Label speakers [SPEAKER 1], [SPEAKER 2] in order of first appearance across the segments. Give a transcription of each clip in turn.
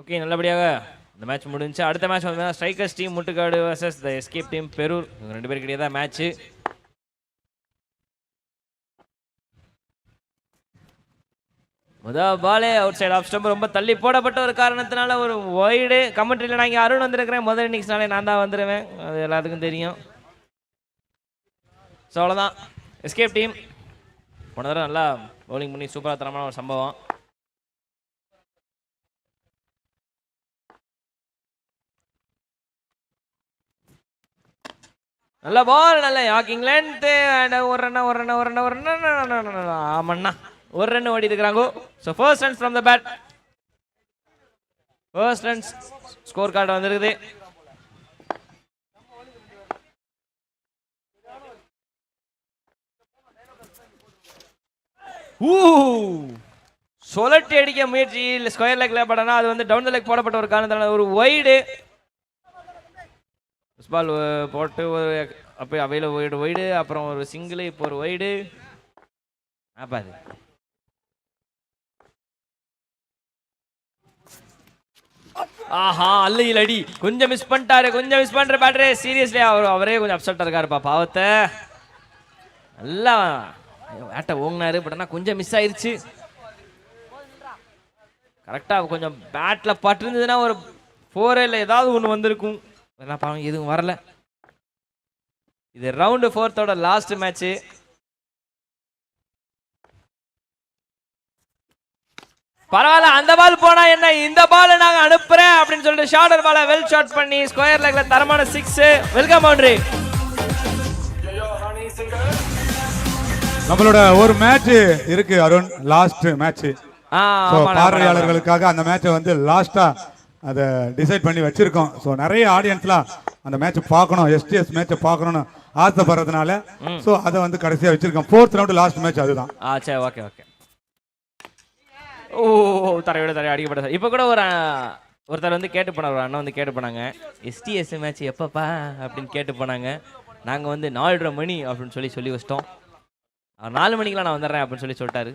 [SPEAKER 1] Okay, நல்லபடியாக இந்த match முடிஞ்சு. அடுத்த மேட்ச் வந்து strikers team Muttukadu versus the escape team Perur. இவங்க 2 பேருக்கு இடையே தான் மேட்ச். முதல் பாலே அவுட் சைட் ஆஃப் ஸ்டம்ப், ரொம்ப தள்ளி போடப்பட்ட ஒரு காரணத்தினால ஒரு வைடு. கமெண்ட்ரியில் நான் இங்கே அருண் வந்திருக்கிறேன். முதல் இன்னிங்ஸ்னாலே நான் தான் வந்துடுவேன், அது எல்லாத்துக்கும் தெரியும். ஸோ அவ்வளோதான். எஸ்கேப் டீம் போன தடவை நல்லா பவுலிங் பண்ணி சூப்பராக தரமான ஒரு சம்பவம். நல்ல பால், நல்ல யாக்கிங் லென்த். ஒரு ரன் ஆமண்ணா, ஒரு ரன் ஓடி இருக்கிறாங்க. So first runs from the bat. First runs score card வந்துருக்குது. சொலட்டி அடிக்க முயற்சி ஸ்கொயர் லெக்ல படனா அது வந்து டவுன் த லெக் போடப்பட்ட ஒரு காரணத்தினால ஒரு வைடு. பால் போட்டு ஒரு அப்போ அவையில் வைடு, அப்புறம் ஒரு சிங்கிள், இப்போ ஒரு வைடு. ஆப்பாது ஆஹா, அல்லையில் அடி. கொஞ்சம் மிஸ் பண்ணிட்டாரு, கொஞ்சம் மிஸ் பண்ற பேட்டரே. சீரியஸ்லி அவரே கொஞ்சம் அப்செட்டா இருக்காருப்பா, பாவத்தை. நல்லா பேட்டை ஓங்கினாரு, பட் ஆனால் கொஞ்சம் மிஸ் ஆயிடுச்சு. கரெக்டாக கொஞ்சம் பேட்டில் பட்டிருந்ததுன்னா ஒரு 4 இல்லை ஏதாவது ஒன்று வந்திருக்கும். பாவம் எதுவும் வரல. இது ரவுண்டு 4 லாஸ்ட் மேட்ச். பரவாயில்ல, அந்த பால் போனா என்ன, இந்த பால் நாங்க அனுப்புறேன் அப்படின்னு சொல்லிட்டு ஷார்டர் பாலை வெல் ஷாட் பண்ணி ஸ்கொயர் லெக்ல தரமான 6. Welcome boundary.
[SPEAKER 2] நம்மளோட ஒரு மேட்ச் இருக்கு அருண், லாஸ்ட் மேட்ச். பார்வையாளர்களுக்காக அந்த மேட்சை வந்து லாஸ்டா அதை டிசைட் பண்ணி வச்சிருக்கோம். ஸோ நிறைய ஆடியன்ஸ்லாம் அந்த மேட்ச் பார்க்கணும், எஸ்டிஎஸ் மேட்சை பார்க்கணும்னு ஆசைப்படுறதுனால ஸோ அதை வந்து கடைசியாக வச்சிருக்கோம். 4th ரவுண்ட் லாஸ்ட் மேட்ச் அதுதான்.
[SPEAKER 1] சரி, ஓகே ஓகே. ஓ, தரையோட தரைய அடிக்கப்பட்ட. இப்போ கூட ஒருத்தர் வந்து கேட்டு போனார், ஒரு அண்ணன் வந்து கேட்டு போனாங்க, எஸ்டிஎஸ் மேட்ச் எப்பப்பா அப்படின்னு கேட்டு போனாங்க. நாங்கள் வந்து 4:30 மணி அப்படின்னு சொல்லி வச்சிட்டோம். 4 மணிக்கெலாம் நான் வந்துடுறேன் அப்படின்னு சொல்லிட்டாரு.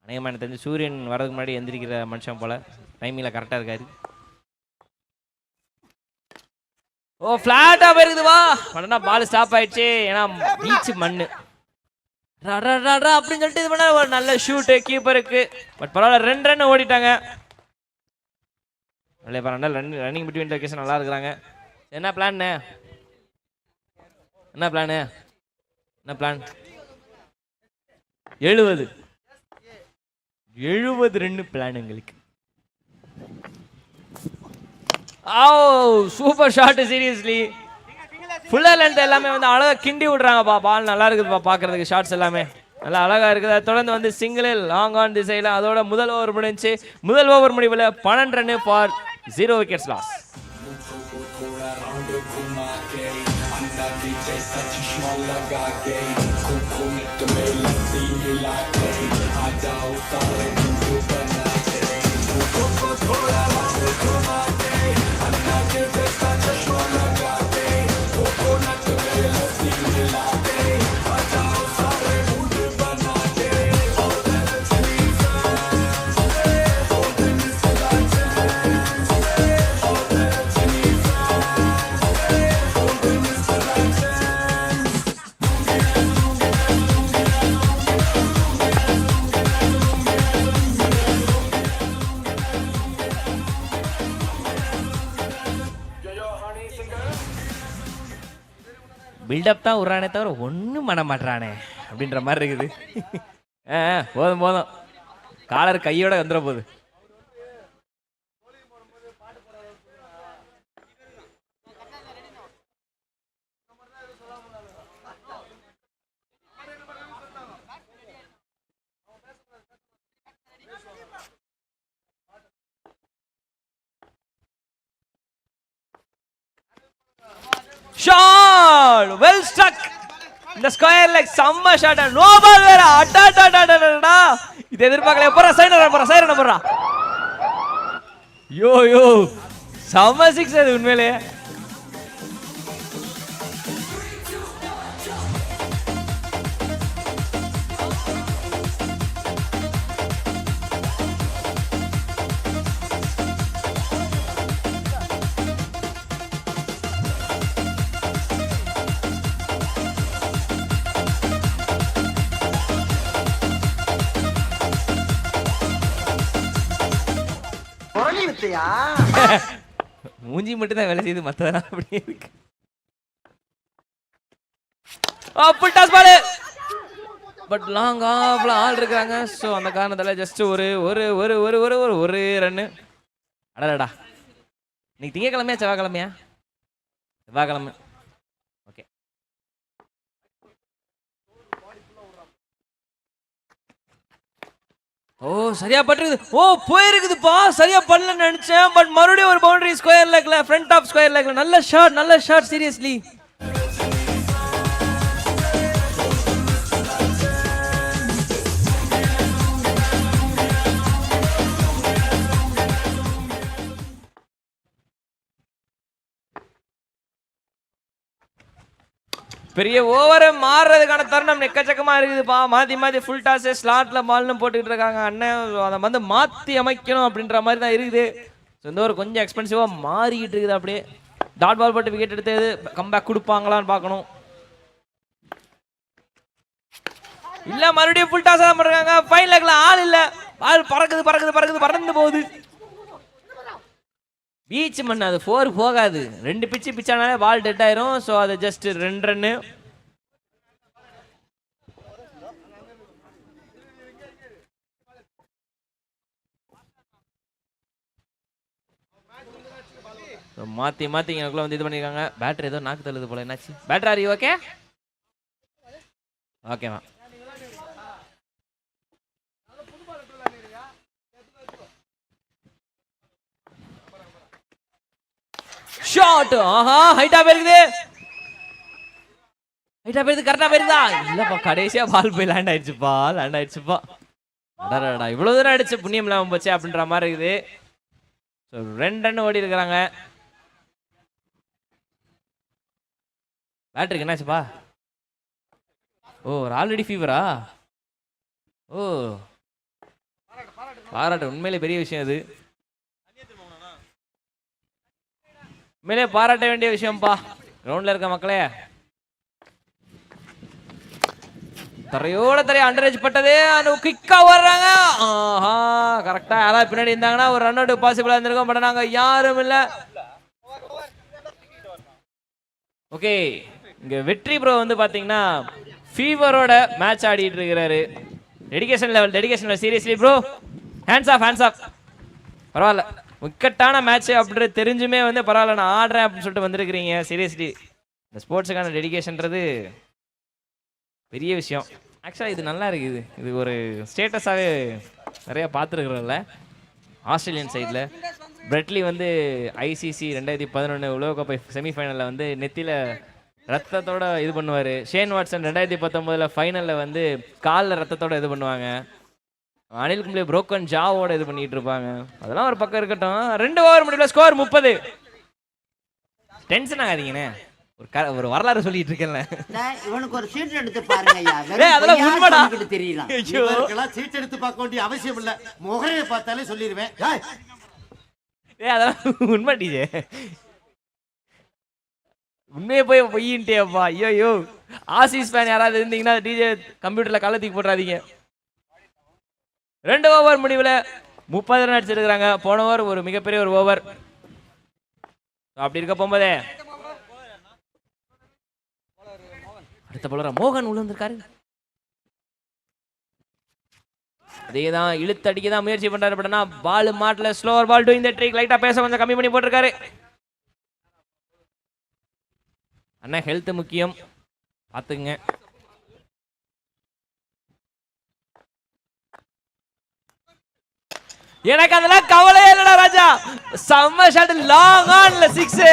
[SPEAKER 1] அநேகமாக எனக்கு தெரிஞ்சு சூரியன் வரதுக்கு முன்னாடி எந்திரிக்கிற மனுஷன் போல, டைமிங்கில் கரெக்டாக இருக்காரு. ஓ, ஃப்ளாட்டாக போயிருக்குதுவா. உடனே பால் ஸ்டாப் ஆயிடுச்சு, ஏன்னா பீச் மண்ணு அப்படின்னு சொல்லிட்டு இது பண்ண ஒரு நல்ல ஷூட்டு கீப்பருக்கு. பட் பரவாயில்ல, 2 ரன் ஓடிட்டாங்க. நல்ல பரவாயில்ல, ரன்னிங் பிட்வீன் லொகேஷன் நல்லா இருக்கிறாங்க. என்ன பிளான், என்ன பிளான் 70 ரன் பிளான் எங்களுக்கு. Super shot. சீரியஸ்லி ஃபுல்லா லென்த் எல்லாமே வந்து அழகா கிண்டி விடுறாங்கப்பா. பால் நல்லா இருக்குதுப்பா பார்க்கறதுக்கு, ஷாட்ஸ் எல்லாமே நல்லா அழகா இருக்குது. தொடர்ந்து வந்து சிங்கிள் லாங் ஆன் திசையில் அதோட முதல் ஓவர் முடிஞ்சு. முதல் ஓவர் முடிவில் 12 run for 0 wickets loss. Build up தான் விட்றானே தவிர ஒன்றும் பண்ண மாட்டானே அப்படின்ற மாதிரி இருக்குது. போதும் காலர் கையோட வந்துட போகுது. Shot! Well struck! இந்த ஸ்கொயர் லெக் செம்ம ஷாட். நோ பால் வேற. அடடடடடடா, இது எதிர்பார்க்கல. எப்பறா சைரன போறா. யோ செம்ம 6 அது உண்மையிலே. மூஞ்சி மட்டும் தான் வேலை செய்யுது, மத்ததெல்லாம் அப்படியே இருக்கு. Full toss ball, but long ஆஃப்ல ஆள் இருக்காங்க. ஸோ அந்த காரணத்தால ஜஸ்ட் ஒரு ஒரு ஒரு ஒரு ஒரு ஒரு ஒரு ரன்னு. அடடா, இன்னைக்கு திங்கக்கிழமையா செவ்வாய்க்கிழமையா? செவ்வாய்க்கிழமை. ஓகே, ஓ சரியா பட்டிருக்குது. ஓ போயிருக்குதுப்பா, சரியா பண்ணலன்னு நினைச்சேன். பட் மறுபடியும் ஒரு பவுண்டரி ஸ்கொயர் லெக்ல, ஃப்ரண்ட் ஆஃப் ஸ்கொயர் லெக்ல. நல்ல ஷாட், நல்ல ஷாட், சீரியஸ்லி. பெரிய ஓவரை மாறுறதுக்கான தருணம் எக்கச்சக்கமா இருக்குதுப்பா. மாத்தி மாத்தி ஃபுல் டாஸ், ஸ்லாட்ல பால்னு போட்டுக்கிட்டு இருக்காங்க அண்ணன். அதை வந்து மாத்தி அமைக்கணும் அப்படின்ற மாதிரி தான் இருக்குது. இந்த ஒரு கொஞ்சம் எக்ஸ்பென்சிவா மாறிக்கிட்டு இருக்குது. அப்படியே டாட் பால் போட்டு விக்கெட் எடுத்து கம்பேக் கொடுப்பாங்களான்னு பார்க்கணும். இல்ல மறுபடியும் ஃபுல் டாஸ் தான் பண்றாங்க. ஃபைன் லெக்ல ஆள் இல்ல, ஆள் பறக்குது பறக்குது பறக்குது பறந்து போகுது. பீச் மண், அது 4 போகாது. 2 பிச்சானாலே பால் டெட் ஆயிரும். ஸோ அது ஜஸ்ட் 2 ரன்னு. மாத்தி மாத்தி எனக்குள்ள வந்து இது பண்ணிருக்காங்க. பேட்டரி ஏதோ நாக்கு தள்ளுது போல, என்னாச்சு? Battery are you okay? ஓகேவா? ஷாட், ஆஹா ஹைட்டா போயிருக்குது. ஹைட்டா போயிருது, கரெக்டா போயிருதா? இல்லப்பா, கடைசியா பால் போய் லேண்ட் ஆயிடுச்சுப்பா, லேண்ட் ஆயிடுச்சுப்பா. அடடா, இவ்வளவு தூரம் அடிச்சு புண்ணியம் இல்லாம போச்சு அப்படின்ற மாதிரி இருக்குது. 2 ரன் ஓடி இருக்கிறாங்க. பேட்டரிக்கு என்னாச்சுப்பா? ஓ, ஒரு ஆல்ரெடி ஃபீவரா? ஓ பாராட்டு, உண்மையிலே பெரிய விஷயம் அது. உண்மையிலே பாராட்ட வேண்டிய விஷயம்ப்பா கிரவுண்ட்ல இருக்க மக்களே. தரையோட தரைய அண்டரேஜ் பட்டதே. குயிக்கா வர்றாங்க. ஆஹா, கரெக்டா யாராவது பின்னாடி இருந்தாங்கன்னா ஒரு ரன் அவுட் பாசிபிளா இருந்திருக்கும். பட் நாங்க யாரும் இல்ல. ஓகே, இங்க வெற்றி ப்ரோ வந்து பாத்தீங்கன்னா ஃபீவரோட மேட்ச் ஆடிட்டு இருக்கிறாரு. Dedication level seriously bro, hands off, hands off. பரவாயில்ல, விக்கெட்டான மேட்ச் அப்படின்றது தெரிஞ்சுமே வந்து பரவாயில்ல நான் ஆடுறேன் அப்படின்னு சொல்லிட்டு வந்திருக்கிறீங்க. சீரியஸ்லி இந்த ஸ்போர்ட்ஸுக்கான டெடிகேஷன்றது பெரிய விஷயம். ஆக்சுவலாக இது நல்லா இருக்குது. இது ஒரு ஸ்டேட்டஸாகவே நிறையா பார்த்துருக்குறோம்ல ஆஸ்திரேலியன் சைடில். பிரெட்லி வந்து ஐசிசி 2011 உலகக்கோப்பை செமிஃபைனலில் வந்து நெத்தியில் ரத்தத்தோட இது பண்ணுவார். ஷேன் வாட்சன் 2019 ஃபைனலில் வந்து காலில் ரத்தத்தோட இது பண்ணுவாங்க. அனில் கும்ப்ளே புரோக்கன் ஜாவோட இது பண்ணிட்டு இருப்பாங்க. அதெல்லாம் ஒரு பக்கம் இருக்கட்டும். 2 ஓவர் முடியல, ஸ்கோர் 30. டென்ஷன் ஆகாதீங்கண்ணே, ஒரு வரலாறு சொல்லிட்டு இருக்கேன்ல.
[SPEAKER 3] இவனுக்கு ஒரு சீட் எடுத்து பாருங்க ஐயா.
[SPEAKER 1] அதெல்லாம் உண்மைடா,
[SPEAKER 3] தெரியல.
[SPEAKER 4] இவருக்கெல்லாம் சீட் எடுத்து பார்க்க வேண்டிய அவசியம் இல்ல, முகரையை பார்த்தாலே சொல்லிடுவேன்.
[SPEAKER 1] அதெல்லாம் உண்மை டிஜே, உண்மையை போய் பொய்யின்ட்டேப்பா. ஐயோ, ஆசிஸ் ஃபேன் யாராவது இருந்தீங்கன்னா டிஜே கம்ப்யூட்டர்ல கள்ளத்துக்கு போடுறாதீங்க. 2 ஓவர் முடிவில் 30 ரன் அடிச்சிருக்கிறாங்க. போன ஓவர் ஒரு மிகப்பெரிய ஒரு ஓவர். அப்படி இருக்க போகும்போதே அடுத்த போலரா மோகன் உள்ள வந்திருக்காரு. அதேதான் இழுத்து அடிக்க தான் முயற்சி பண்றாரு. படனா பால் மாட்டல, slower ball doing the trick. லைட்டா பேச கொஞ்சம் கம்மி பண்ணி போட்டிருக்காரு. அண்ணா ஹெல்த் முக்கியம், பாத்துங்க. எனக்கு அதெல்லாம் கவலையே இல்லடா ராஜா. செம்ம ஷாட், லாங் ஆன்ல 6.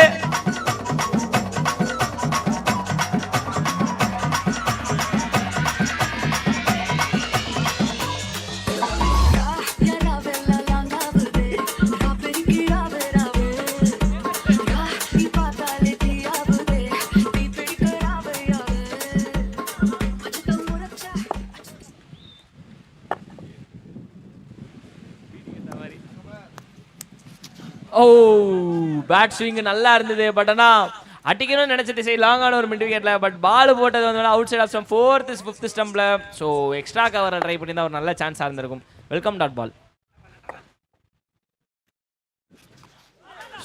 [SPEAKER 1] ஓ, பேட் ஸ்விங் நல்லா இருந்தது. பட் ஆனா அடிக்கணும்னு நினைச்சிட்டு சரி லாங்கான ஒரு மிட் விக்கெட்ல. பட் பால் போட்டது வந்து out side off stump, 4th 5th ஸ்டம்ப்ல. ஸோ எக்ஸ்ட்ரா கவரை ட்ரை பண்ணி தான் ஒரு நல்ல சான்ஸாக இருந்திருக்கும். Welcome dot ball.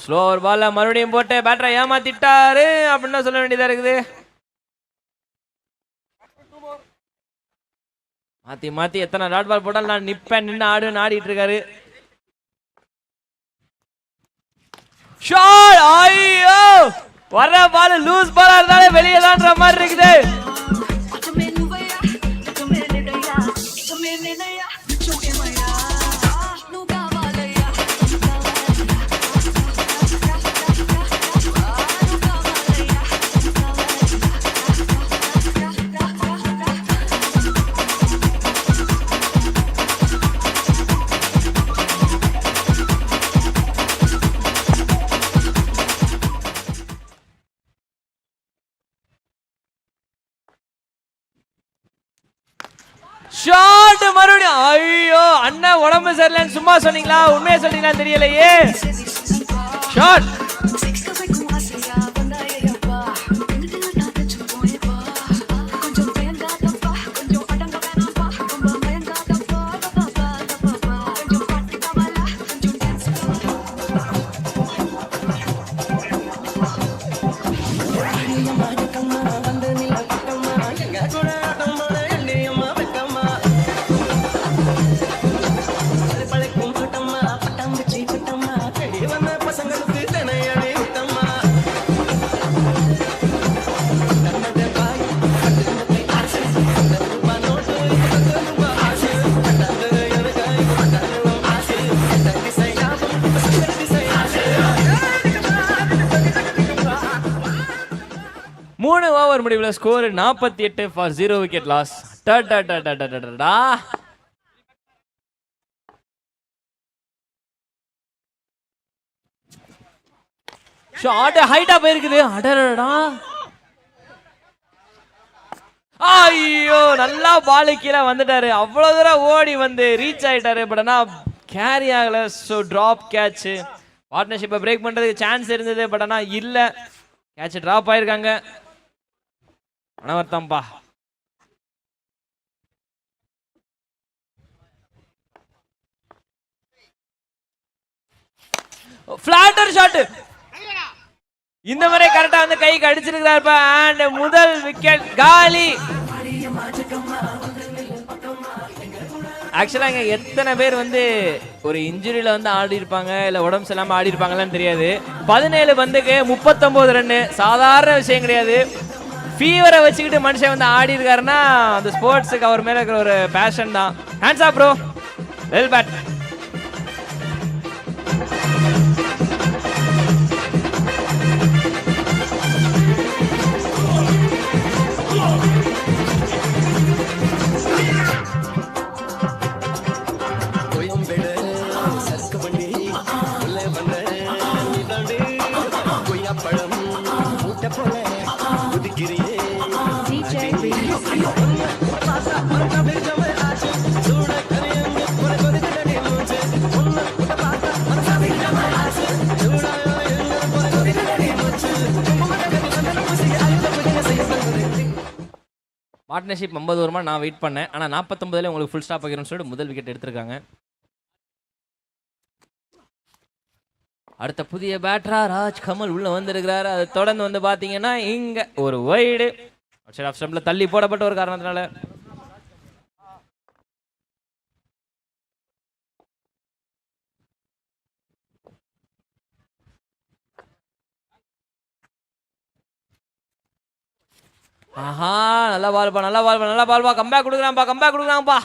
[SPEAKER 1] ஸ்லோவர் பால்ல மறுபடியும் போட்டு பேட்டரை ஏமாத்திட்டாரு அப்படின்னு சொல்ல வேண்டியதா இருக்குது. மாத்தி மாத்தி எத்தனை டாட் பால் போட்டாலும் நான் நிப்பேன் நின்று ஆடிட்டு இருக்காரு. ஷாட்! ஐயோ, வர பால் லூஸ் பாலா இருந்தாலே வெளியே தான்ற மாதிரி இருக்குது. ஷாட் மறுபடியும். ஐயோ, அண்ணன் உடம்பு சரியில்லைன்னு சும்மா சொன்னீங்களா, உண்மையை சொல்றீங்களா தெரியலையே. ஷாட். மூணு ஓவர் முடிவில் score 48 for 0 wicket loss. Shot ஹைட்டா போயிருக்குது. அடடா, ஐயோ, நல்லா பாலு கீழே வந்துட்டாரு. அவ்வளவு தூரம் ஓடி வந்து ரீச் ஆயிட்டாரு. பட் ஆனா கேரி ஆகல. So drop catch. பார்ட்னர்ஷிப்பை பிரேக் பண்றதுக்கு சான்ஸ் இருந்தது. பட் ஆனா இல்ல, கேட்ச் டிராப் ஆயிருக்காங்க. அனவர்த்தம்பா. Flatter shot. இந்த மாதிரி கரெக்டா வந்து கைக்கு அடிச்சிருக்காருப்பா. அண்ட் முதல் விக்கெட் காலி. ஆக்சுவலா இங்க எத்தனை பேர் வந்து ஒரு இன்ஜுரியில வந்து ஆடி இருப்பாங்க, இல்ல உடம்பு சரியில்லாம ஆடி இருப்பாங்களான்னு தெரியாது. 17 பந்துக்கு 39 ரன் சாதாரண விஷயம் கிடையாது. ஃபீவரை வச்சுக்கிட்டு மனுஷன் வந்து ஆடி இருக்காருன்னா அந்த ஸ்போர்ட்ஸுக்கு அவர் மேல இருக்கிற ஒரு பேஷன் தான். Hands off bro, well bat. Partnership 50 ஓவரமா நான் வெயிட் பண்ணேன். ஆனால் 49ல உங்களுக்கு ஃபுல் ஸ்டாப் வைக்கிறேன்னு சொல்லிட்டு முதல் விக்கெட் எடுத்திருக்காங்க. அடுத்த புதிய பேட்டரா ராஜ் கமல் உள்ள வந்திருக்கிறாரு. அதை தொடர்ந்து வந்து பார்த்தீங்கன்னா இங்க ஒரு வைடு ஆஃப் ஸ்டம்பில் தள்ளி போடப்பட்ட ஒரு காரணத்தினால ஆஹா, நல்லா பால்பா, நல்லா பால்பா, நல்லா பால்பா. கம்பேக் கொடுக்குறாங்கப்பா.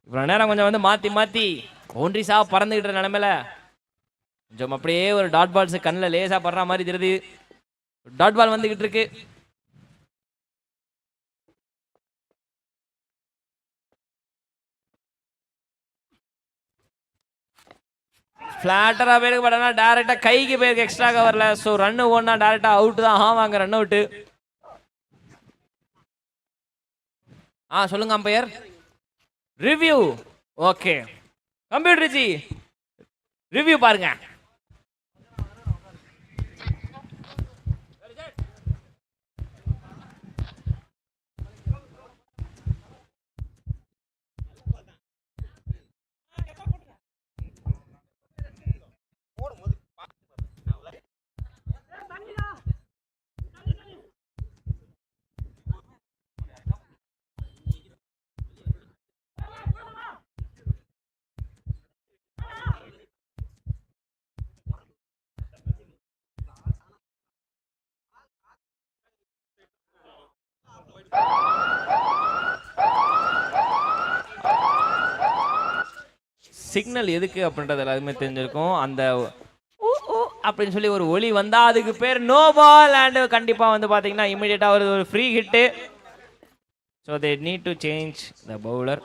[SPEAKER 1] இவ்வளோ நேரம் கொஞ்சம் வந்து மாற்றி மாற்றி பவுண்டரிஸாக பறந்துக்கிட்ட நிலமையில கொஞ்சம் அப்படியே ஒரு டாட் பால்ஸ் கண்ணில் லேசாக படுற மாதிரி தெரியுது. டாட் பால் வந்துக்கிட்டு இருக்கு. ஃபிளாட்டராக போயிருக்கு. பட் ஆனால் டேரெக்டாக கைக்கு போயிருக்கு, எக்ஸ்ட்ரா கவரில். ஸோ ரன்னு ஓடனா டேரெக்டாக அவுட்டு தான். வாங்க ரன் அவுட்டு. சொல்லுங்க umpire. Review. Okay computer G, review பாருங்க. சிக்னல் எதுக்கு அப்படின்றது எல்லாருமே தெரிஞ்சிருக்கும். அந்த ஊ ஊ அப்படின்னு சொல்லி ஒரு ஒலி வந்தா அதுக்கு பேர் நோ பால். அண்ட் கண்டிப்பா வந்து பாத்தீங்கன்னா இமிடியேட்டா ஒரு free hit. So they need to change the bowler.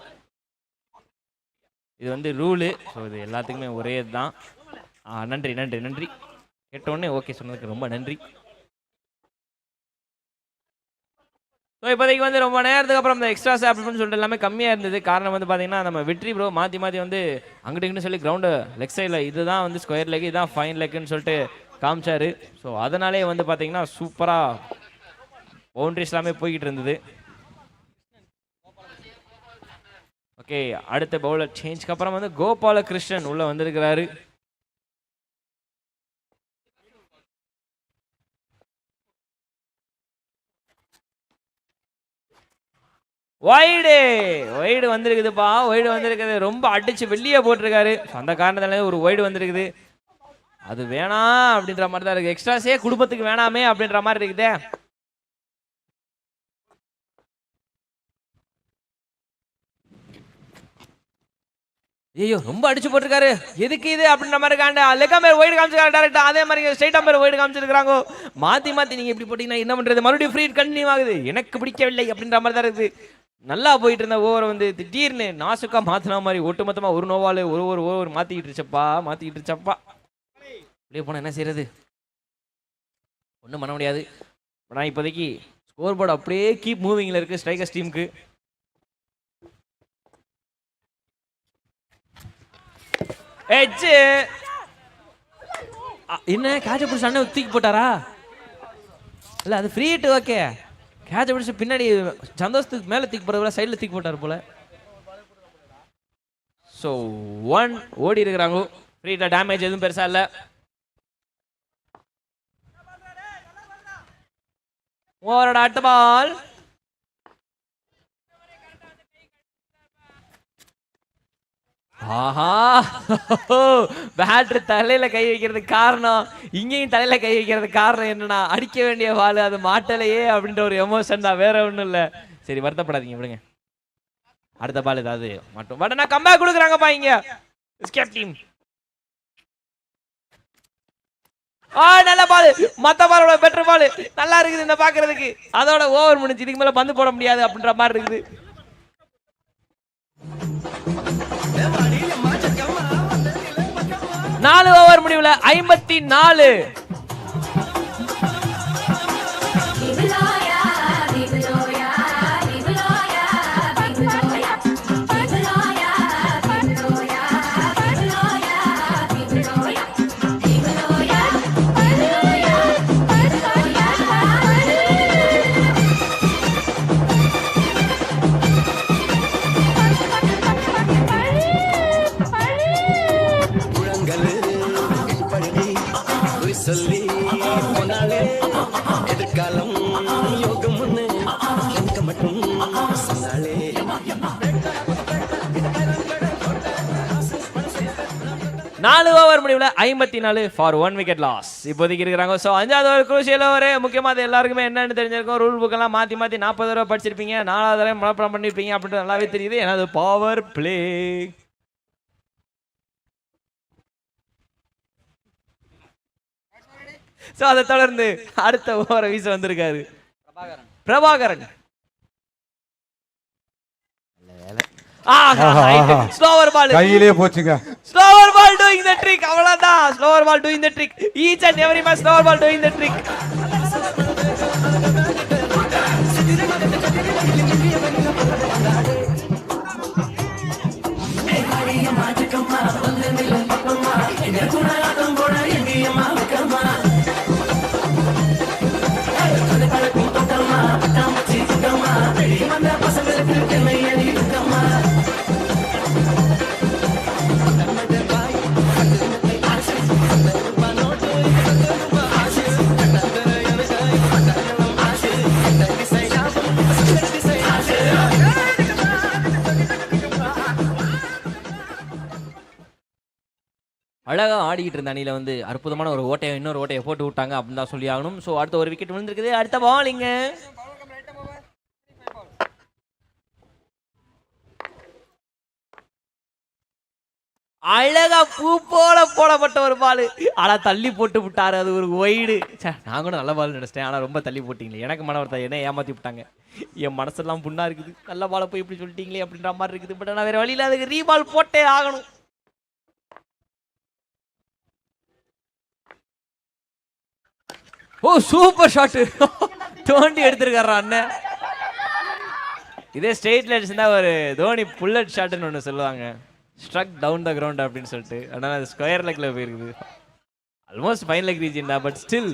[SPEAKER 1] இது வந்து ரூலு. ஸோ இது எல்லாத்துக்குமே ஒரே இதுதான். நன்றி நன்றி நன்றி. கேட்டோடனே ஓகே சொன்னதுக்கு ரொம்ப நன்றி. ஸோ இப்போதைக்கு வந்து ரொம்ப நேரத்துக்கு அப்புறம் இந்த எக்ஸ்ட்ரா சாப்பிட்னு சொல்லிட்டு எல்லாமே கம்மியாக இருந்தது. காரணம் வந்து பார்த்தீங்கன்னா நம்ம வெற்றி ப்ரோ மாற்றி மாற்றி வந்து அங்கிட்டு சொல்லி கிரவுண்டு லெக் சைடில் இதுதான் வந்து ஸ்கொயர் லெக், இதுதான் ஃபைன் லெக்குன்னு சொல்லிட்டு காமிச்சாரு. ஸோ அதனாலே வந்து பார்த்தீங்கன்னா சூப்பராக பவுண்ட்ரிஸ் எல்லாமே போய்கிட்டு இருந்தது. ஓகே, அடுத்த பவுலர் சேஞ்சுக்கு அப்புறம் வந்து கோபாலகிருஷ்ணன் உள்ள வந்திருக்கிறாரு. ஒய்டு வந்திருக்குதுப்பா. ஒய்டு வந்திருக்குது. ரொம்ப அடிச்சு வெளியே போட்டிருக்காரு. அந்த காரணத்தால ஒரு ஒய்டு வந்திருக்குது. அது வேணாம் அப்படின்ற மாதிரி தான் இருக்கு. எக்ஸ்ட்ராஸே குடும்பத்துக்கு வேணாமே அப்படின்ற மாதிரி இருக்குதே. ஐயோ ரொம்ப அடிச்சு போட்டிருக்காரு. எதுக்கு இது அப்படின்ற மாதிரி காண்ட லெக் அம்பையர் ஒய்டு காமிச்சிருக்காரு டேரக்டா. அதே மாதிரி ஸ்ட்ரைட் அம்பையர் ஒய்டு காமிச்சிருக்காங்க. மாத்தி மாத்தி நீங்க இப்படி போட்டீங்கன்னா என்ன பண்றது? மறுபடியும் ஃப்ரீ கண்டினியூ ஆகுது. எனக்கு பிடிக்கவில்லை அப்படின்ற மாதிரி தான் இருக்குது. நல்லா போயிட்டு இருந்த ஓவரை வந்து திடீர்னு நாசுக்கா மாத்தின மாதிரி ஒட்டுமொத்தமா ஒரு நோவால் ஒரு ஓவர் மாத்திக்கிட்டு இருச்சப்பா. அப்படியே போனா என்ன செய்யறது? ஒன்றும் பண்ண முடியாது. ஆனால் இப்போதைக்கு ஸ்கோர் போர்டு அப்படியே கீப் மூவிங்ல இருக்கு ஸ்ட்ரைக்கர்ஸ் டீமுக்கு. என்ன கேட்ச பிடிச்ச அண்ணன் தூக்கி போட்டாரா? இல்ல அது ஃப்ரீ ஹிட். ஓகே, கேட்ச பிடிச்ச பின்னாடி சந்தோஷத்துக்கு மேல தூக்கி போடுறதுல சைடில் தூக்கி போட்டார் போல. ஸோ 1 ஓடி இருக்கிறாங்க. ஃப்ரீ ஹிட் டேமேஜ் எதுவும் பெருசா இல்லை. ஓவரோட அடுத்த பால். ஆஹா, பேட்டரி தலையில கை வைக்கிறதுக்கு காரணம், இங்கேயும் தலையில கை வைக்கிறதுக்கு காரணம் என்னன்னா அடிக்க வேண்டிய பால் அது மாட்டலையே அப்படின்ற ஒரு எமோஷன் தான், வேற ஒன்றும் இல்லை. சரி வருத்தப்படாதீங்க, விடுங்க. அடுத்த பால் ஏதாவது மட்டும் பட் நான் கம்பேக் கொடுக்குறாங்கப்பா இங்க எஸ்கேப் டீம். நல்ல பால், மத்த பாலோட பெட்டர் பால் நல்லா இருக்குது இந்த பாக்குறதுக்கு. அதோட ஓவர் முடிஞ்சு, இதுக்கு மேல பந்து போட முடியாது அப்படின்ற மாதிரி இருக்குது. நாலு ஓவர் முடிவுல 54. நாலு ஓவர் முடிவுல 54 ஃபார் 1 விக்கெட் லாஸ் இப்போதைக்கு இருக்கிறாங்க. ஸோ 5வது ஓவர் குரூசியல் ஓவர். முக்கியமாக அது எல்லாருக்குமே என்னன்னு தெரிஞ்சிருக்கும். ரூல் புக்கெல்லாம் மாற்றி 40 தடவை படிச்சிருப்பீங்க, 4வது தடவை மனப்பாடம் பண்ணிருப்பீங்க அப்படின்றது நல்லாவே தெரியுது. ஏன்னா பவர் பிளே. ஸோ அதை தொடர்ந்து அடுத்த ஓவரை வீச வந்திருக்காரு பிரபாகரன். ஸ்லோவர் பால்
[SPEAKER 2] கையிலேயே போச்சுங்க.
[SPEAKER 1] Slower ball doing the trick. அவ்வளவுதான், slower ball doing the trick. Each and every match slower ball doing the trick. அழகா ஆடிக்கிட்டு இருந்த அணியில வந்து அற்புதமான ஒரு ஓட்டையை, இன்னொரு ஓட்டையை போட்டு விட்டாங்க அப்படின்னு தான் சொல்லி ஆகணும். ஸோ அடுத்த ஒரு விக்கெட் விழுந்திருக்குது. அடுத்த பாலிங்க அழகா பூ போல போடப்பட்ட ஒரு பால். ஆனா தள்ளி போட்டு விட்டாரு, அது ஒரு ஒய்டு. நான் கூட நல்ல பால் நினைச்சிட்டேன், ஆனா ரொம்ப தள்ளி போட்டீங்களே. எனக்கு மன வருத்தம், என்ன ஏமாத்தி விட்டாங்க. என் மனசெல்லாம் புண்ணா இருக்குது. நல்ல பாலை போய் இப்படி சொல்லிட்டீங்களே அப்படின்ற மாதிரி இருக்குது. பட் நான் வேற வழியில அதுக்கு ரீபால் போட்டே ஆகணும். ஓ சூப்பர் ஷாட், தோண்டி எடுத்திருக்காரா அண்ணன். இதே ஸ்ட்ரெயிட்ல அடிச்சுன்னா ஒரு தோனி புல்லட் ஷாட்னு ஒன்று சொல்லுவாங்க, ஸ்ட்ரக் டவுன் த கிரவுண்ட் அப்படின்னு சொல்லிட்டு. ஆனால் அது ஸ்கொயர் லெக்ல போயிருக்குது. ஆல்மோஸ்ட் ஃபைன் லெக் ரீஜன் தான், பட் ஸ்டில்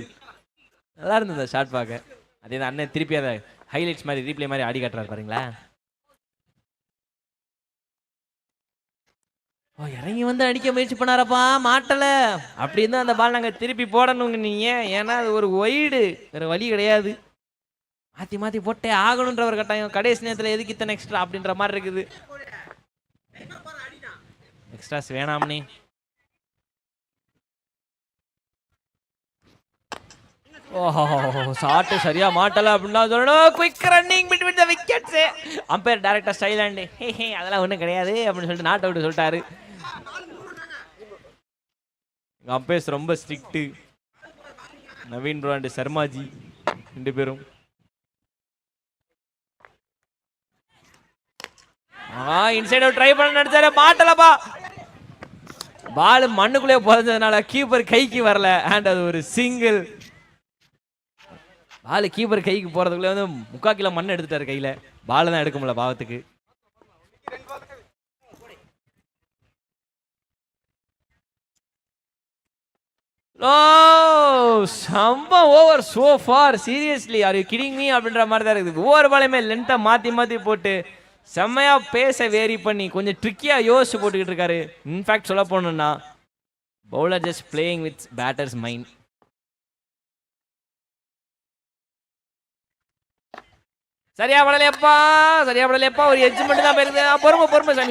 [SPEAKER 1] நல்லா இருந்தது அந்த ஷாட் பார்க்க. அதே தான் அண்ணன் திருப்பி அதை ஹைலைட்ஸ் மாதிரி ரீப்ளே மாதிரி ஆடி காட்டுறாரு பாருங்களா. ஓ இறங்கி வந்து அடிக்க முயற்சி பண்ணாரப்பா, மாட்டல. அப்படி இருந்தால் அந்த பால் நாங்கள் திருப்பி போடணுங்க நீங்க, ஏன்னா அது ஒரு ஒய்டு, வேற வழி கிடையாது. மாற்றி மாற்றி போட்டே ஆகணுன்ற ஒரு கட்டாயம். கடைசி நேரத்தில் எதுக்கு இத்தனை எக்ஸ்ட்ரா அப்படின்ற மாதிரி இருக்குது. எக்ஸ்ட்ராஸ் வேணாம்னே. ஓஹோ ஷாட் சரியா மாட்டல அப்படின்னா சொல்லணும். Quick running between the wickets. Umpire டைரக்டா ஸ்டைலாண்டு அதெல்லாம் ஒன்றும் கிடையாது அப்படின்னு சொல்லிட்டு நாட் அவுட் சொல்லிட்டாரு. அம்பையர்ஸ் ரொம்ப strict. Naveen bro and Sharmaji ரெண்டு பேரும். இன்சைட் அவுட் ட்ரை பண்ண நினைச்சாரு, மாட்டலப்பா. பால் மண்ணுக்குள்ளே போறதுனால கீப்பர் கைக்கு வரல. அண்ட் அது ஒரு சிங்கிள். பால் கீப்பர் கைக்கு போறதுக்குள்ளே வந்து 3/4 கிலோ மண் எடுத்துட்டாரு கையில. பால் தான் எடுக்க முடியல பாவத்துக்கு. ஓ சம்ப over so far. Seriously are you kidding me அப்படின்ற மாதிரி தான் இருக்குது. ஒவ்வொரு பாலையுமே லென்த்தை மாற்றி மாற்றி போட்டு செம்மையா பேச வேரி பண்ணி கொஞ்சம் ட்ரிக்கியா யோசிச்சு போட்டுக்கிட்டு இருக்காரு. இன்ஃபேக்ட் சொல்ல போனோம்னா bowler just playing with batters mind. சரியா படலையப்பா, சரியா படலையப்பா. ஒரு எட்ஜ் மட்டும் தான் போயிருது.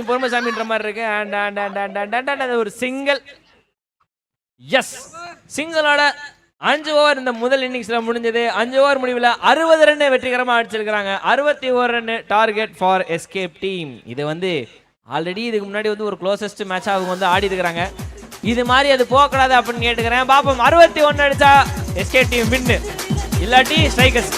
[SPEAKER 1] பொறுமை சாமின்ற மாதிரி இருக்கு. அண்ட் ஒரு சிங்கிள். எஸ், சிங்கிளோட 5 ஓவர் இந்த முதல் இன்னிங்ஸ்ல முடிஞ்சது. 5 ஓவர் முடிவில் 60 ரன் வெற்றிகரமாக அடிச்சிருக்காங்க. 61 run target for escape team. இது வந்து ஆல்ரெடி இதுக்கு முன்னாடி வந்து ஒரு க்ளோசஸ்ட் மேட்சா அவங்க வந்து ஆடி இருக்கிறாங்க. இது மாதிரி அது போகக்கூடாது அப்படின்னு கேட்டுக்கிறேன். பாப்போம், 61 அடிச்சா எஸ்கேப் டீம் வின்னு, இல்லாட்டி ஸ்ட்ரைக்கர்ஸ்.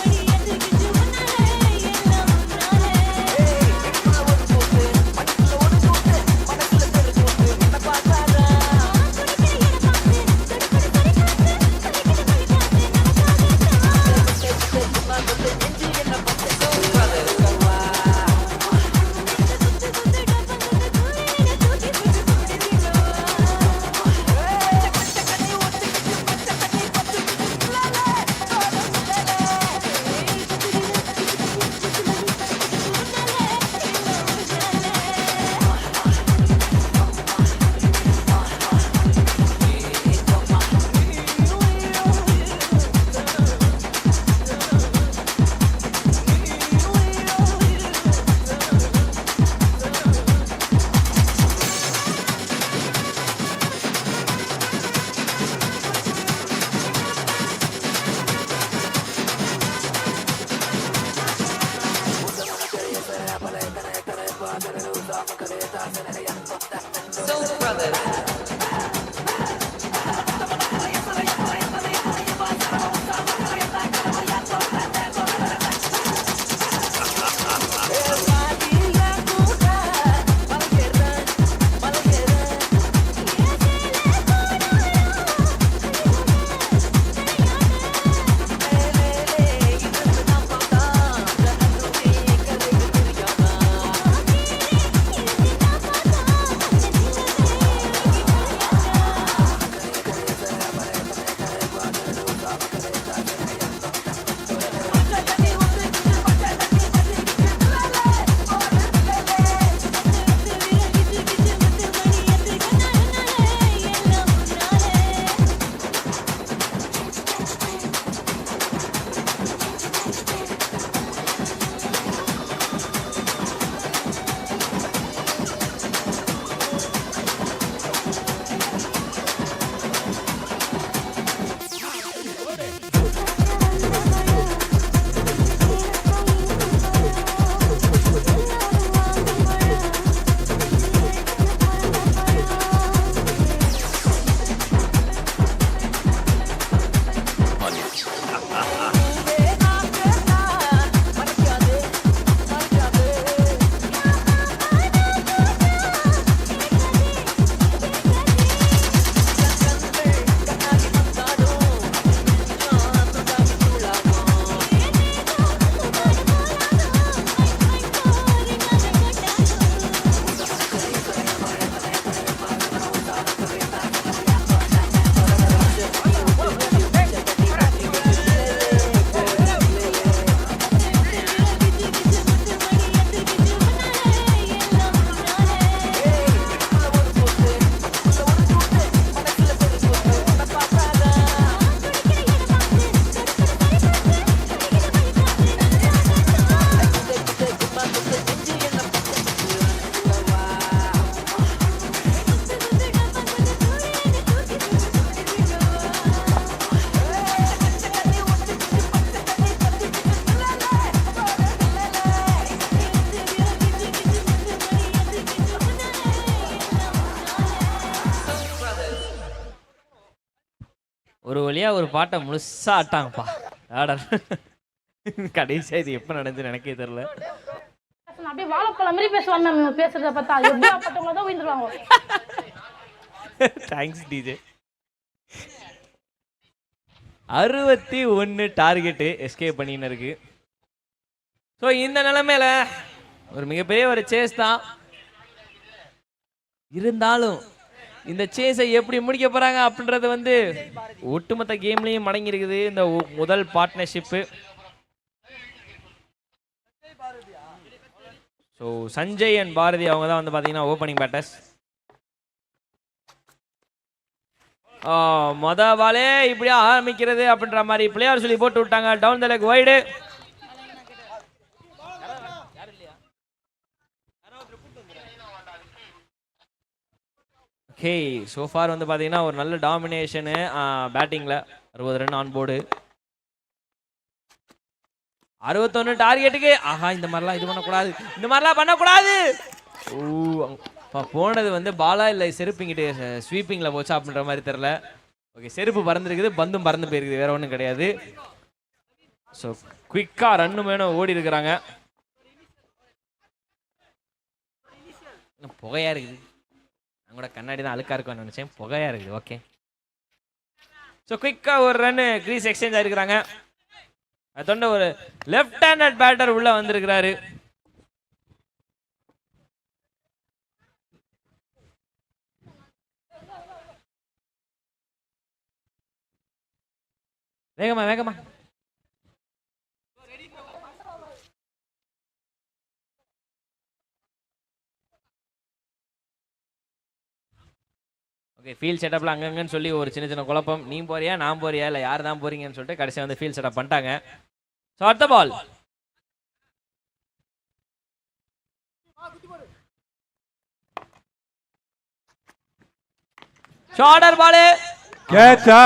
[SPEAKER 1] ஒரு வழியா ஒரு பாட்டை முழுசா ஆட்டாங்கப்பா ஆடர். கடைசியா இது எப்ப நடந்துன்னு எனக்கே தெரியல.
[SPEAKER 5] அப்படியே வாழைப்பழம் மாதிரி பேசுவாங்க மேம். பேசுறத பார்த்தா எப்படியாப்பட்டவங்கள தான் விழுந்துருவாங்க.
[SPEAKER 1] Thanks DJ. 61 டார்கெட்டு எஸ்கேப் பண்ணின்னு இருக்கு. ஸோ இந்த நிலைமையில ஒரு மிகப்பெரிய ஒரு சேஸ் தான். இருந்தாலும் இந்த சேஸை எப்படி முடிக்க போறாங்க அப்படின்றது வந்து ஒட்டுமொத்த கேம்லயும் மடங்கி இருக்குது இந்த முதல் partnership. So Sanjay and Bharathi அவங்க தான் வந்து பார்த்தீங்கன்னா ஓப்பனிங் பேட்டர்ஸ். மொத பாலே இப்படியா ஆரம்பிக்கிறது அப்படின்ற மாதிரி பிளேயர் சொல்லி போட்டு விட்டாங்க. Down the leg wide. Okay so far வந்து பார்த்தீங்கன்னா ஒரு நல்ல டாமினேஷனு பேட்டிங்கில். 60 ரன் ஆன் போர்டு. 61 டார்கெட்டுக்கு. ஆஹா இந்த மாதிரிலாம் இது பண்ணக்கூடாது, இந்த மாதிரிலாம் பண்ணக்கூடாது. போனது வந்து பாலா இல்லை செருப்பிங்கிட்டு ஸ்வீப்பிங்கில் போச்சா அப்படின்ற மாதிரி தெரில. ஓகே செருப்பு பறந்துருக்குது, பந்தும் பறந்து போயிருக்குது, வேற ஒன்றும் கிடையாது. ஸோ குயிக்காக ரன்னு வேணும் ஓடி இருக்கிறாங்க. புகையா இருக்குது. நான் கூட கண்ணாடி தான் அழுக்கா இருக்கும்னு நினைச்சேன், புகையா இருக்குது. ஓகே ஸோ குயிக்காக ஒரு ரன்னு கிரீஸ் எக்ஸ்சேஞ்ச் ஆயிருக்கிறாங்க. அதை தொண்ட ஒரு லெஃப்ட் ஹேண்டட் பேட்டர் உள்ள வந்திருக்கிறாரு. வேகமா வேகமா. ஓகே ஃபீல்ட் செட்டப்ல அங்கங்கன்னு சொல்லி ஒரு சின்ன சின்ன குழப்பம். நீ போறியா நான் போறியா இல்லை யார் தான் போறீங்கன்னு சொல்லிட்டு கடைசியாக வந்து ஃபீல்ட் செட்டப் பண்ணிட்டாங்க. ஸோ அடுத்த பால் ஷார்டர் பால்
[SPEAKER 2] கேட்சா.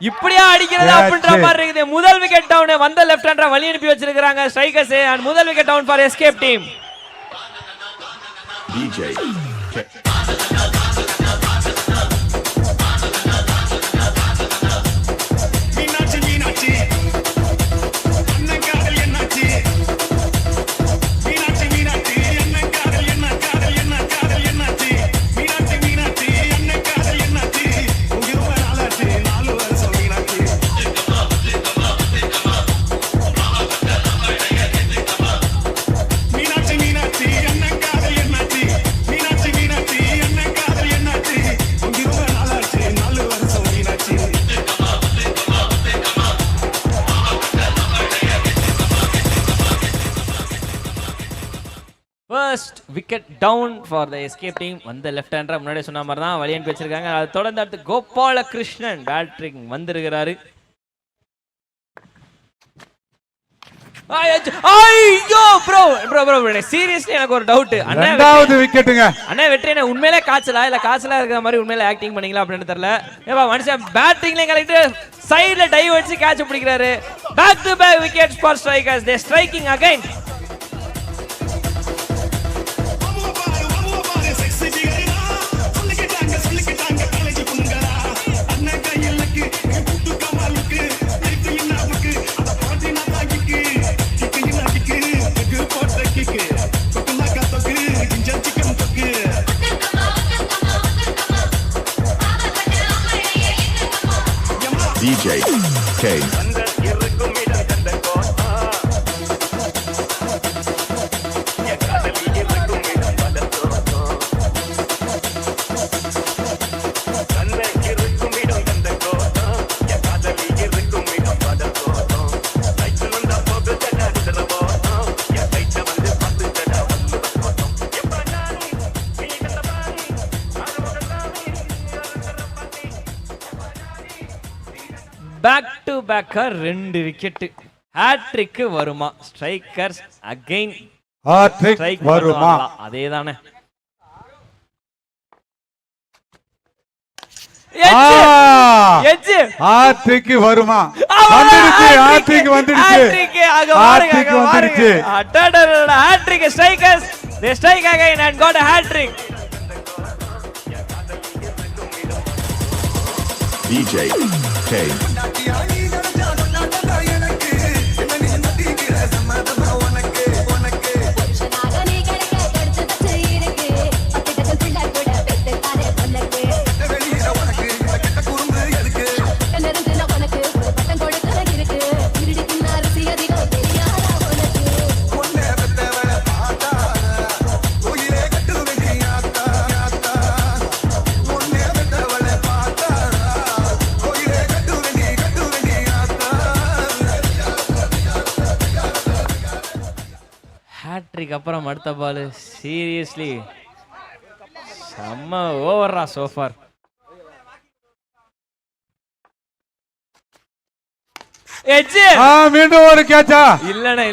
[SPEAKER 1] இப்படியா அடிக்கிறது அப்படின்ற மாதிரி இருக்குது. முதல் விக்கெட் டவுன். வந்த லெஃப்ட் ஹேண்டரை வழி அனுப்பி வச்சிருக்காங்க ஸ்ட்ரைக்கர்ஸ். அண்ட் முதல் wicket down for escape team. First wicket down for the escape team. வந்த லெஃப்ட் ஹேண்டரை முன்னாடி சொன்ன மாதிரி தான் வழி அனுப்பி வச்சிருக்காங்க. அதை தொடர்ந்து அடுத்து கோபாலகிருஷ்ணன் பேட்டிங் வந்திருக்கிறாரு. ஐயோ ப்ரோ ப்ரோ ப்ரோ சீரியஸ்லி எனக்கு ஒரு டவுட்.
[SPEAKER 2] இரண்டாவது விக்கெட்டுங்க.
[SPEAKER 1] அண்ணா வெற்றி என்ன உண்மையிலே காய்ச்சலா இல்ல காய்ச்சலா இருக்கிற மாதிரி உண்மையிலே ஆக்டிங் பண்ணீங்களா அப்படின்னு தெரியல. ஏப்பா மனுஷன் பேட்டிங்ல கரெக்ட் சைடுல டைவ் அடிச்சு கேட்ச் பிடிக்கிறாரு. Back to back wickets for strikers. They striking again.
[SPEAKER 6] DJ K.
[SPEAKER 1] Back to backer 2 wicket. Hattrick வருமா? ஸ்ட்ரைக்கர்ஸ் அகைன்
[SPEAKER 2] ஹேட்ரிக் வருமா?
[SPEAKER 1] அதேதானே.
[SPEAKER 2] ஹேட்ரிக் வருமா? வந்துருச்சு. ஹேட்ரிக் வந்துருச்சு. ஹேட்ரிக் வந்துருச்சு.
[SPEAKER 1] Hattrick strikers they strike again and got a hat trick.
[SPEAKER 6] DJ Kane.
[SPEAKER 1] Hat-trick அப்புறம் அடுத்த பால் seriously செம்ம ஓவர்ரா சோஃபார்.
[SPEAKER 2] மீண்டும் ஒரு கேட்சா.
[SPEAKER 1] இல்லண்ணே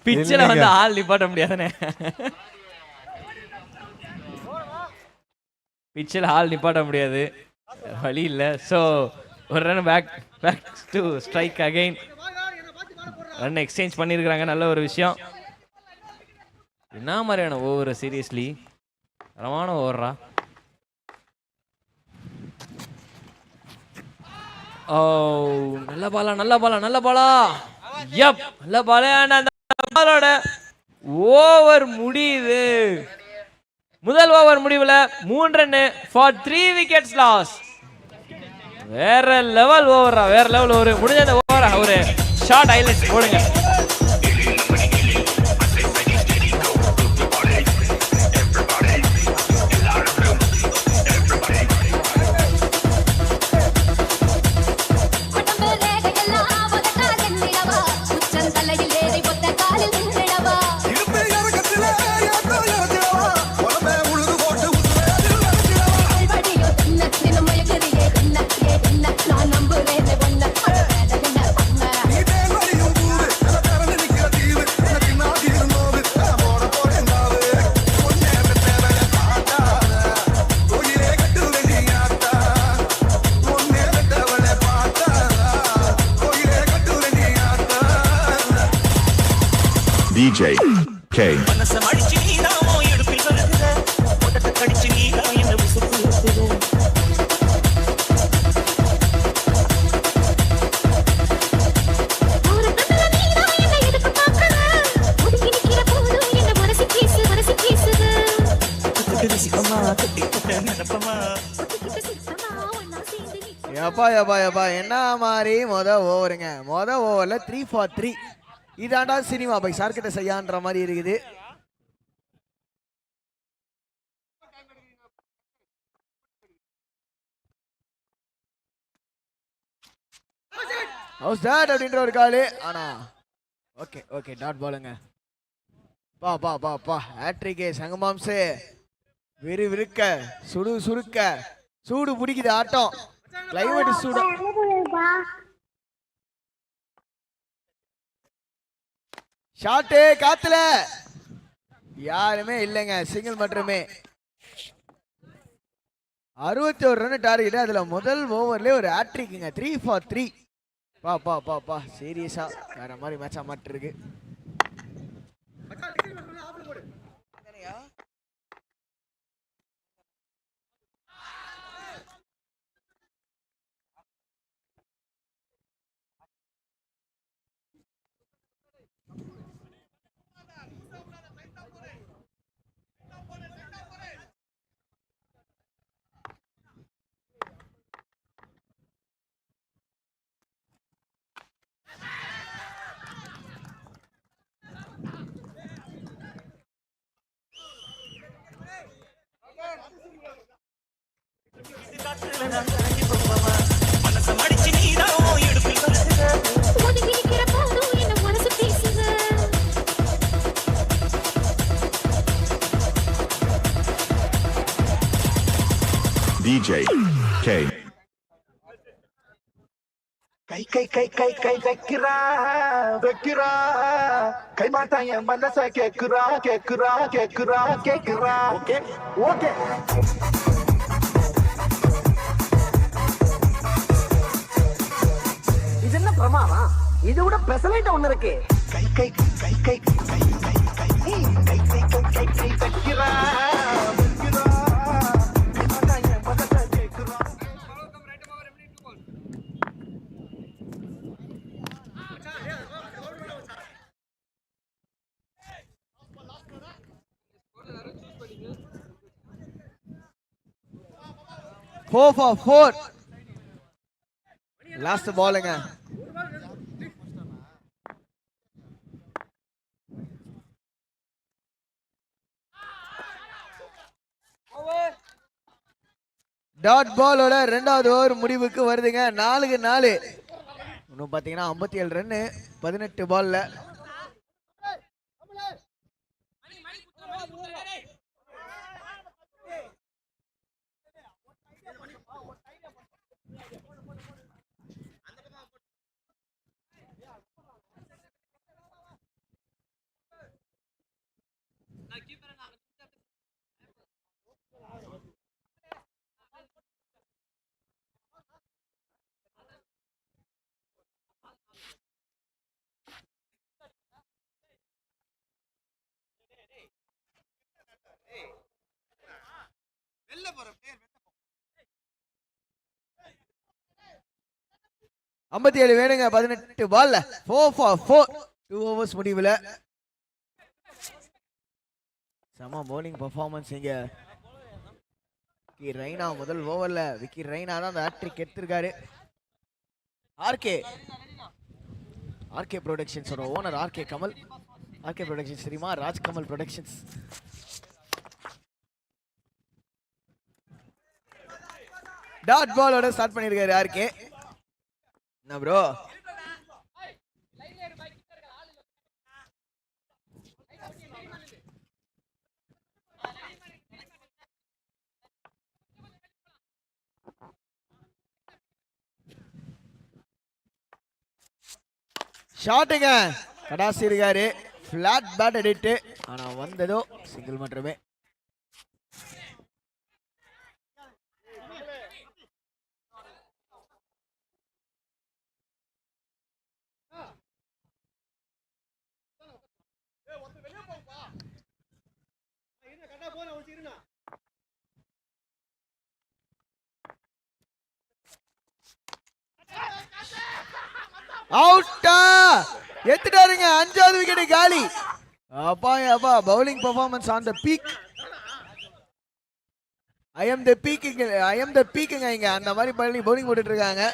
[SPEAKER 1] பிச்சில் வந்து ஆள் நிப்பாட்ட முடியாதுண்ணே. பிச்சில் ஆள் நிப்பாட்ட முடியாது, வழி இல்லை. ஸோ ஒரு run back to strike again. Run exchange பண்ணியிருக்கிறாங்க, நல்ல ஒரு விஷயம். என்ன மாதிரியான ஓவர் சீரியஸ்லி தரமான ஓவரா. ஓ நல்ல பாலா யப் நல்ல பாலா. அந்த பாலோட ஓவர் முடியுது. முதல் ஓவர் முடிவில் 3 ரன் ஃபார் 3 விக்கெட்ஸ் லாஸ். வேற லெவல் ஓவரா, வேற லெவல் ஓவர். முடிஞ்ச அந்த ஓவரா ஒரு ஷார்ட் ஹைலைட்ஸ் போடுங்க.
[SPEAKER 6] DJ Kane.
[SPEAKER 7] யப்பா என்ன மாதிரி மொத ஓவருங்க. மொத ஓவர்ல 3 for 3. இதாண்டா சினிமா பை சார்கிட்ட செய்யான்ற மாதிரி இருக்குது. ஹவுஸ் தட் அப்படின்ற ஒரு காலு. ஆனா ஓகே டாட் பாலுங்க. பா ஹேட்ரிக் சங்கமாம்சே விறுவிறுக்க சுருக்க சூடு பிடிக்குது ஆட்டம். கிளைமேட் சூடு. ஷாட்டு காத்துல யாருமே இல்லைங்க, சிங்கிள் மட்டுமே. 61 ரன் டார்கெட். அதுல முதல் ஓவர்ல ஒரு ஹேட்ரிக்குங்க. 3 for 3. பா சீரியஸா வேற மாதிரி மேட்ச் மாட்டு இருக்கு.
[SPEAKER 6] DJ Kane.
[SPEAKER 8] கை வைக்கிறா கை மாட்டா என் மனச கேக்குறா ஓகே இது என்ன பிரமாதம்? இது விட பெசலைட் ஒண்ணு இருக்கு. கை வைக்கிறா
[SPEAKER 7] 4 for 4. லாஸ்ட் பாலுங்க. டாட் பாலோட 2வது ஓவர் முடிவுக்கு வருதுங்க. 4-4. இன்னும் பாத்தீங்கன்னா 57 ரன் 18 பால்ல. ஐம்பத்தி 57 வேணுங்க 18 பால்ல. 4 for 4. 2 overs முடிவுல. சம bowling performance இங்க. விக்கி ரெய்னா முதல் ஓவர்ல விக்கி ரெய்னா தான் அந்த ஹேட்ரிக் எடுத்திருக்காரு. ஆர்கே ப்ரொடக்ஷன்ஸோட owner RK Kamal. RK productions தெரியுமா? ராஜ் கமல் ப்ரொடக்ஷன்ஸ். டாட் பாலோட ஸ்டார்ட் பண்ணிருக்காரு ஆர்கே. என்ன ப்ரோ? ஷாட்டுங்க. கடாசி இருக்காரு. பிளாட் பேட் அடிட்டு. ஆனா வந்ததோ சிங்கிள் மட்டுமே. அவுட்டா எடுத்துட்டாருங்க. 5வது விக்கெட் காலி. அப்பா அப்பா bowling performance on the peak. I am the பீக்குங்க இங்க. அந்த மாதிரி பவுலிங் போட்டுட்டு இருக்காங்க.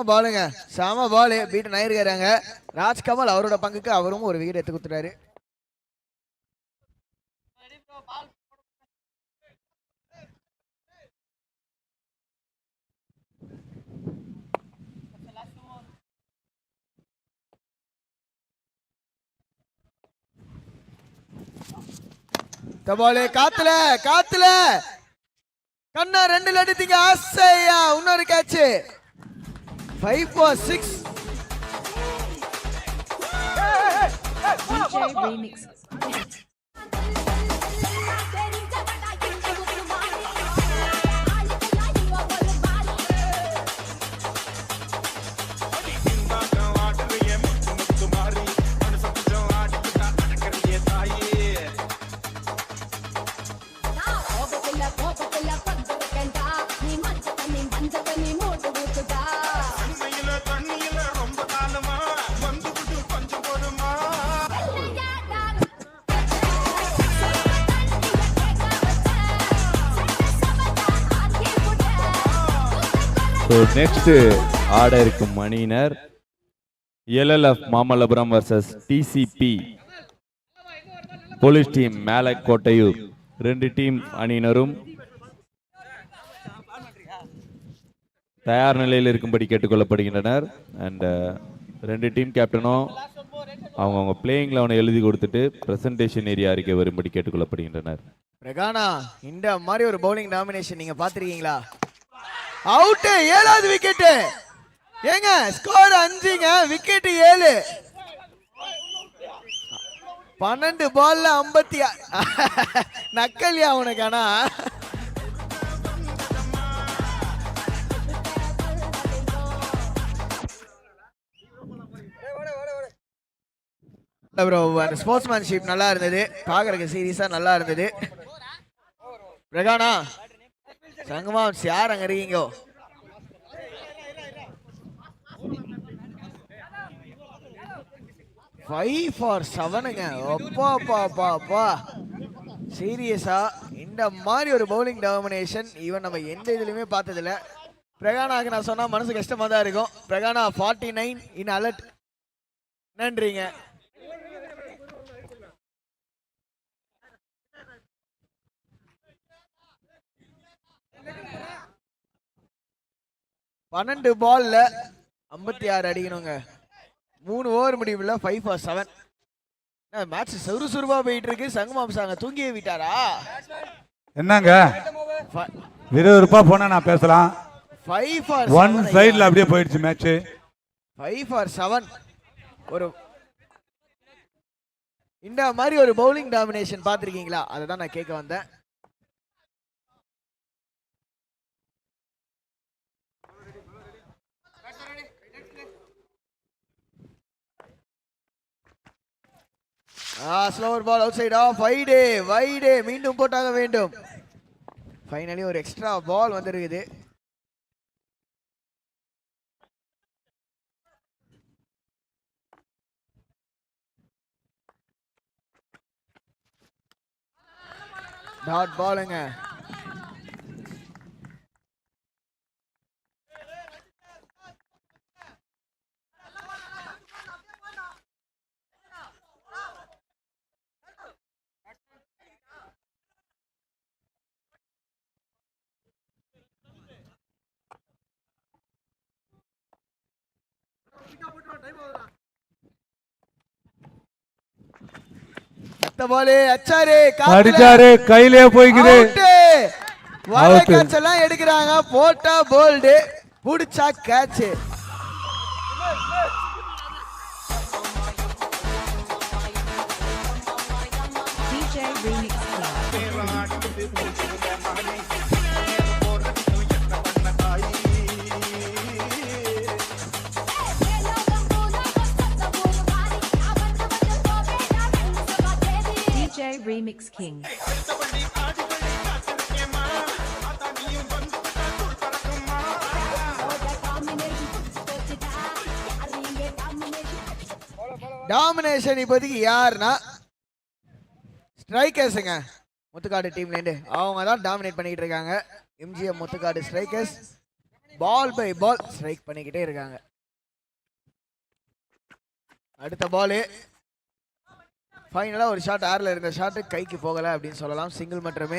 [SPEAKER 7] பாலுங்க சம பால் பீட் நாயிருக்காங்க. ராஜ்கமல் அவரோட பங்குக்கு அவரும் ஒரு விக்கெட் எடுத்து கொடுத்துட்டாரு. பாலு காத்துல கண்ணா 2 அடித்தீங்க. ஆசையா இன்னொரு catch. 5 for 6.
[SPEAKER 9] DJ Remix.
[SPEAKER 10] So next ஆட இருக்கும் அணியினர் LLF Mamallapuram versus TCP police team Melakottaiyur. 2 team அணியினரும் தயார் நிலையில் இருக்கும்படி கேட்டுக்கொள்ளப்படுகின்றனர். அண்ட் ரெண்டு டீம் கேப்டனும் அவங்கவுங்க பிளேயிங் லெவனை எழுதி கொடுத்துட்டு பிரசன்டேஷன் ஏரியா அறிக்கை வரும்படி கேட்டுக்கொள்ளப்படுகின்றனர்.
[SPEAKER 7] பிரகானா, இந்த மாதிரி ஒரு பவுலிங் டாமினேஷன் நீங்க பாத்திருக்கீங்களா? அவுட், 7வது விக்கெட். ஏங்க ஸ்கோர் 5ங்க, விக்கெட் 7. 12 பால்ல 50. நக்கலியா உனக்கானா? ப்ரோ, அந்த ஸ்போர்ட்ஸ்மேன்ஷிப் நல்லா இருந்தது, பார்க்கறதுக்கு சீரியஸா நல்லா இருந்தது. பிரகானா, சங்கமாம் யார் அங்க இருக்கீங்க? ஃபைவ் ஃபார் 7ங்க. அப்பா பாப்பா அப்பா, சீரியஸா இந்த மாதிரி ஒரு பவுலிங் டாமினேஷன் ஈவன் நம்ம எந்த இதுலயுமே பார்த்ததில்ல. பிரகானாக்கு நான் சொன்னா மனசு கஷ்டமா தான் இருக்கும். பிரகானா 49 இன் அலர்ட். நன்றிங்க. பன்னெண்டு பால்ல 56 அடிக்கணுங்க. 3 ஓவர் முடிவுல 5 for 7. மேட்ச் சுறுசுறுப்பா போயிட்டு இருக்கு. சங்கமாம் சாங்க தூங்கியே விட்டாரா
[SPEAKER 2] என்னங்க? விறுவிறுப்பா போனா நான் பேசலாம்.
[SPEAKER 7] 5 for
[SPEAKER 2] 1 சைடுல அப்படியே போயிடுச்சு மேட்ச்.
[SPEAKER 7] 5 for 7. ஒரு இந்த மாதிரி ஒரு பவுலிங் டாமினேஷன் பார்த்திருக்கீங்களா? அதை தான் நான் கேட்க வந்தேன். Slower ball out side off, வைடே மீண்டும் போட்டாக வேண்டும். ஃபைனலி ஒரு எக்ஸ்ட்ரா பால் வந்திருக்குது. டாட் பாலுங்க.
[SPEAKER 2] அடிச்சாரு, கையிலே போய்க்குது.
[SPEAKER 7] எல்லாம் எடுக்கிறாங்க. போட்டா போல்டு, புடிச்சா கேட்ச்.
[SPEAKER 9] Remix King.
[SPEAKER 7] டாமினேஷன் இப்போதைக்கு யாருன்னா ஸ்ட்ரைக்கர்ஸுங்க. முத்துக்காடு டீம்ல இருந்து அவங்க தான் டாமினேட் பண்ணிக்கிட்டு இருக்காங்க. MGM Muthukadu strikers ball by ball strike பண்ணிக்கிட்டே இருக்காங்க. அடுத்த பாலு ஃபைனலாக ஒரு ஷாட் ஏர்ல இருந்த ஷாட்டு கைக்கு போகலை அப்படின்னு சொல்லலாம். சிங்கிள் மட்டுமே.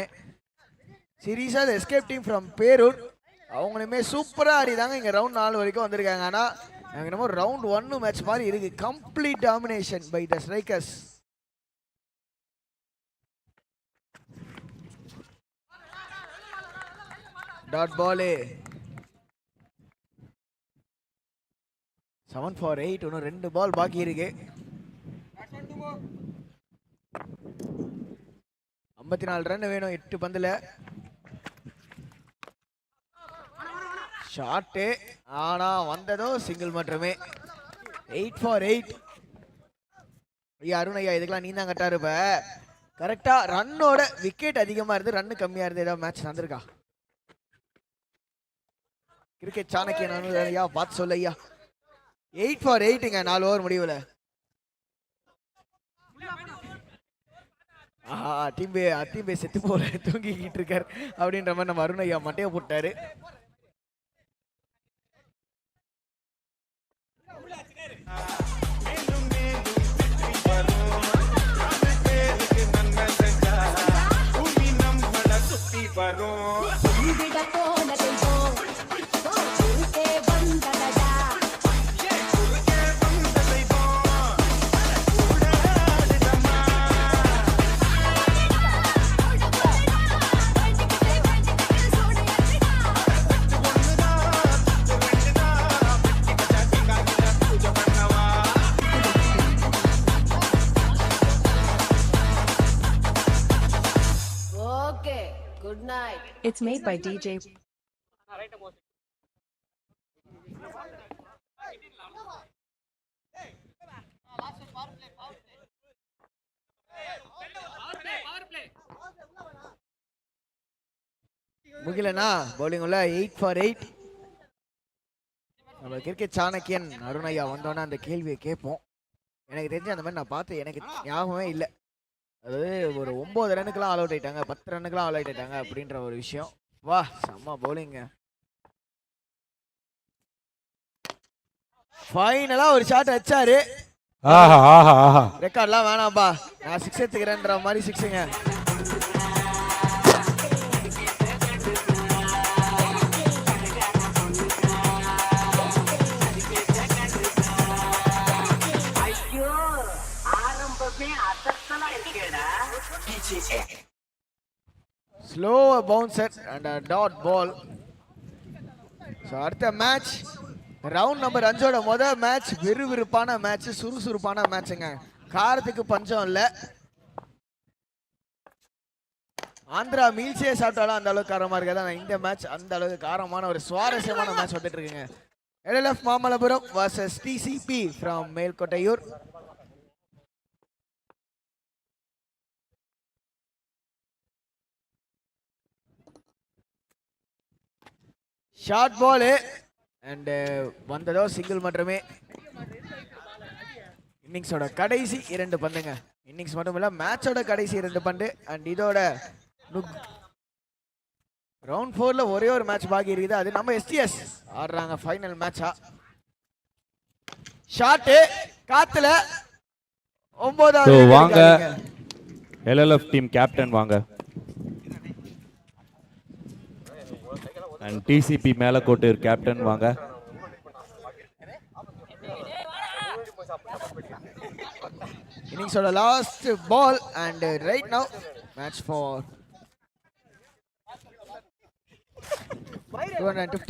[SPEAKER 7] சீரியஸாக எஸ்கேப் டீம் ஃப்ரம் பேரூர் அவங்களுமே சூப்பராக ஆடிதாங்க இங்கே ரவுண்ட் 4 வரைக்கும் வந்திருக்காங்க. ஆனால் எனக்கு என்னமோ ரவுண்ட் 1 மேட்ச் மாதிரி இருக்கு. Complete domination by the strikers. Dot ball 7 for 8. இன்னும் 2 பால் பாக்கி இருக்கு. 54 ரன் வேணும் 8 பந்துல. ஷாட்டு ஆனா வந்ததோ சிங்கிள் மட்டுமே. 8 for 8. ஐயா அருண் ஐயா, இதுக்கெல்லாம் நீ தான் கட்டா இருப்ப. கரெக்டா ரன்னோட விக்கெட் அதிகமா இருந்து ரன் கம்மியா இருந்து ஏதாவது மேட்ச் நடந்திருக்கா? கிரிக்கெட் சாணக்கியன் ஐயா பார்த்து சொல்ல ஐயா. 8 for 8ங்க 4 ஓவர் முடிவுல. அத்திம்பே செத்து போல தூங்கிக்கிட்டு இருக்காரு அப்படின்ற மாதிரி நம்ம அருண் ஐயா மட்டையை போட்டாரு.
[SPEAKER 9] It's made by DJ.
[SPEAKER 7] முகிலனா bowling உள்ள 8 for 8. நம்ம கிரிக்கெட் சாணக்கியன் அருணையா வந்தோன்னா அந்த கேள்வியை கேட்போம். எனக்கு தெரிஞ்ச அந்த மாதிரி நான் பார்த்து எனக்கு ஞாபகமே இல்லை. அதாவது ஒரு 9 ரன்னுக்கெல்லாம் ஆல் அவுட் ஆயிட்டாங்க, 10 ரன்னுக்கெல்லாம் ஆல் அவுட் ஆயிட்டாங்க அப்படின்ற ஒரு விஷயம். வா செம்ம பவுலிங்க. ஃபைனலா ஒரு ஷாட் வச்சாரு.
[SPEAKER 2] ஆஹா ஆஹா ஆஹா.
[SPEAKER 7] ரெக்கார்ட்லாம் வேணாம்பா, நான் 6 எடுத்துக்கிறேன்ற மாதிரி 6ங்க. Slow bouncer and dot ball. So அடுத்த மேட்ச் ரவுண்ட் நம்பர் 5ஓட முதல் மேட்ச் விறுவிறுப்பான மேட்ச், சுறுசுறுப்பான மேட்சுங்க. காரத்துக்கு பஞ்சம் இல்லை. ஆந்திரா மீல்ஸே சாப்பிட்டாலும் அந்த அளவுக்கு காரமாக இருக்காது. இந்த மேட்ச் அந்த அளவுக்கு காரமான ஒரு சுவாரஸ்யமான மேட்ச் வந்துட்டு இருக்குங்க. LLF Mamallapuram vs TCP from Melkottaiyur. Short ball and வந்ததோ சிங்கிள் மட்டுமே. இன்னிங்ஸோட கடைசி 2 பந்துங்க. இன்னிங்ஸ் மட்டும் இல்ல, மேட்சோட கடைசி 2 பந்து. அண்ட் இதோட ரவுண்ட் 4ல ஒரே ஒரு மேட்ச் பாக்கி இருக்குது. அது நம்ம STS ஆடுறாங்க ஃபைனல் மேட்சா. ஷாட் காத்துல 9வது.
[SPEAKER 10] வாங்க LLF டீம் கேப்டன் வாங்க. அண்ட் TCP மேலக்கோட்டூர் கேப்டன் வாங்க.
[SPEAKER 7] இன்னிங்ஸோட last ball and right now match for 250